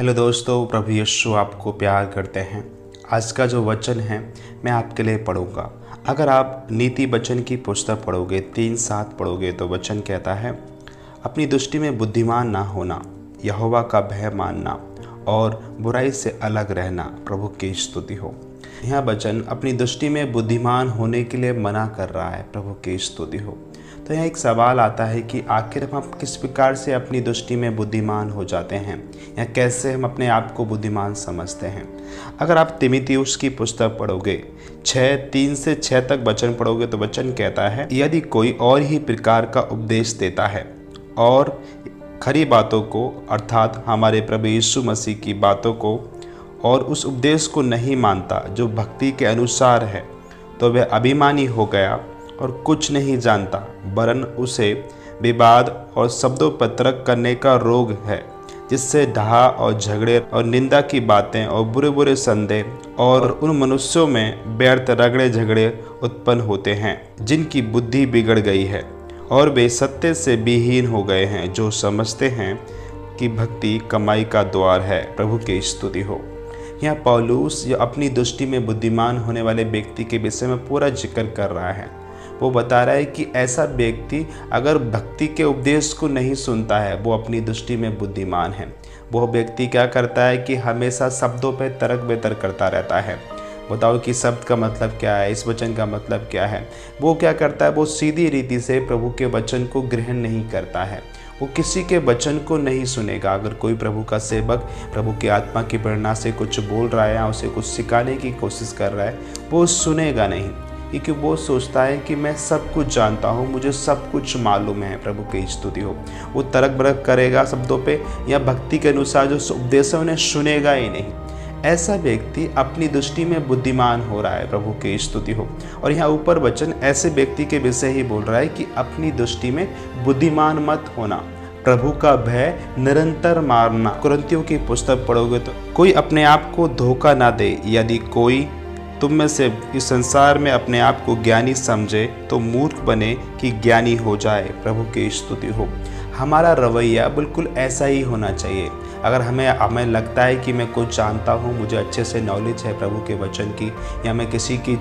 Hello दोस्तों, प्रभु यीशु आपको प्यार करते हैं। आज का जो वचन है मैं आपके लिए पढ़ूंगा। अगर आप नीति वचन की पुस्तक पढ़ोगे 3:7 पढ़ोगे तो वचन कहता है, अपनी दृष्टि में बुद्धिमान ना होना, यहोवा का भय मानना और बुराई से अलग रहना, प्रभु की स्तुति हो। यह वचन अपनी दृष्टि में बुद्धिमान होने के लिए मना कर रहा है, प्रभु की स्तुति हो। तो यहाँ एक सवाल आता है कि आखिर हम किस प्रकार से अपनी दृष्टि में बुद्धिमान हो जाते हैं या कैसे हम अपने आप को बुद्धिमान समझते हैं। अगर आप तीमुथियुस की पुस्तक पढ़ोगे 3:3-6 तक वचन पढ़ोगे तो वचन कहता है, यदि कोई और ही प्रकार का उपदेश देता है और खरी बातों को अर्थात हमारे प्रभु यीशु मसीह की बातों को और उस उपदेश को नहीं मानता जो भक्ति के अनुसार है, तो वह अभिमानी हो गया और कुछ नहीं जानता, वरन उसे विवाद और शब्दोपत्रक करने का रोग है, जिससे डहा और झगड़े और निंदा की बातें और बुरे बुरे संदेह और उन मनुष्यों में व्यर्थ रगड़े झगड़े उत्पन्न होते हैं, जिनकी बुद्धि बिगड़ गई है और वे सत्य से विहीन हो गए हैं, जो समझते हैं कि भक्ति कमाई का द्वार है। प्रभु की स्तुति हो। यहाँ पौलुस जो अपनी दृष्टि में बुद्धिमान होने वाले व्यक्ति के विषय में पूरा जिक्र कर रहा है। वो बता रहा है कि ऐसा व्यक्ति अगर भक्ति के उपदेश को नहीं सुनता है, वो अपनी दृष्टि में बुद्धिमान है। वो व्यक्ति क्या करता है कि हमेशा शब्दों पे तर्क बेतर्क करता रहता है। बताओ कि शब्द का मतलब क्या है, इस वचन का मतलब क्या है। वो क्या करता है, वो सीधी रीति से प्रभु के वचन को ग्रहण नहीं करता है। वो किसी के वचन को नहीं सुनेगा। अगर कोई प्रभु का सेवक प्रभु की आत्मा की प्रेरणा से कुछ बोल रहा है या उसे कुछ सिखाने की कोशिश कर रहा है, वो सुनेगा नहीं, क्योंकि वो सोचता है कि मैं सब कुछ जानता हूँ, मुझे सब कुछ मालूम है। प्रभु की स्तुति हो। वो तर्क बरक करेगा शब्दों पे या भक्ति के अनुसार जो उपदेश है उन्हें सुनेगा ही नहीं। ऐसा व्यक्ति अपनी दृष्टि में बुद्धिमान हो रहा है। प्रभु की स्तुति हो। और यहाँ ऊपर वचन ऐसे व्यक्ति के विषय ही बोल रहा है कि अपनी दृष्टि में बुद्धिमान मत होना, प्रभु का भय निरंतर मारना। कुरिन्थियों की पुस्तक पढ़ोगे तो कोई अपने आप को धोखा ना दे। यदि कोई तुम में से इस संसार में अपने आप को ज्ञानी समझे तो मूर्ख बने कि ज्ञानी हो जाए। प्रभु की स्तुति हो। हमारा रवैया बिल्कुल ऐसा ही होना चाहिए। अगर हमें लगता है कि मैं कुछ जानता हूँ, मुझे अच्छे से नॉलेज है प्रभु के वचन की, या मैं किसी की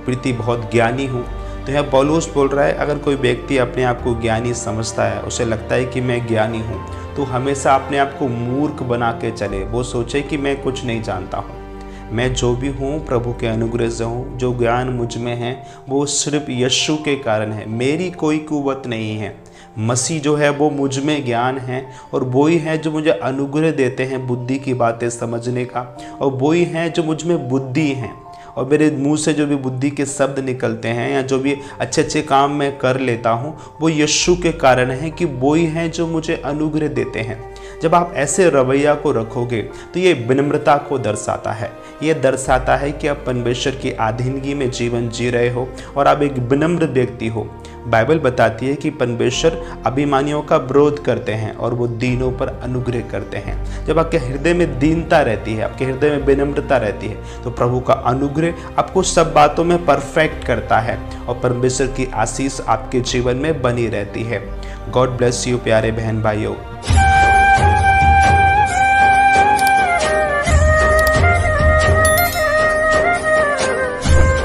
प्रति बहुत ज्ञानी हूँ, तो यह पौलुस बोल रहा है, अगर कोई व्यक्ति अपने आप को ज्ञानी समझता है, उसे लगता है कि मैं ज्ञानी हूँ, तो हमेशा अपने आप को मूर्ख बना के चले। वो सोचे कि मैं कुछ नहीं जानता हूँ। मैं जो भी हूँ प्रभु के अनुग्रह से हूँ। जो ज्ञान मुझ में है वो सिर्फ यीशु के कारण है। मेरी कोई कुव्वत नहीं है। मसीह जो है वो मुझ में ज्ञान है और वो ही है जो मुझे अनुग्रह देते हैं बुद्धि की बातें समझने का, और वो ही है जो मुझ में बुद्धि है। और मेरे मुंह से जो भी बुद्धि के शब्द निकलते हैं या जो भी अच्छे अच्छे काम मैं कर लेता हूँ, वो यीशु के कारण है कि वो ही है जो मुझे अनुग्रह देते हैं। जब आप ऐसे रवैया को रखोगे तो ये विनम्रता को दर्शाता है। ये दर्शाता है कि आप परमेश्वर की अधीनगी में जीवन जी रहे हो और आप एक विनम्र व्यक्ति हो। बाइबल बताती है कि परमेश्वर अभिमानियों का विरोध करते हैं और वो दीनों पर अनुग्रह करते हैं। जब आपके हृदय में दीनता रहती है, आपके हृदय में विनम्रता रहती है, तो प्रभु का अनुग्रह आपको सब बातों में परफेक्ट करता है और परमेश्वर की आशीष आपके जीवन में बनी रहती है। गॉड ब्लेस यू प्यारे बहन भाइयों।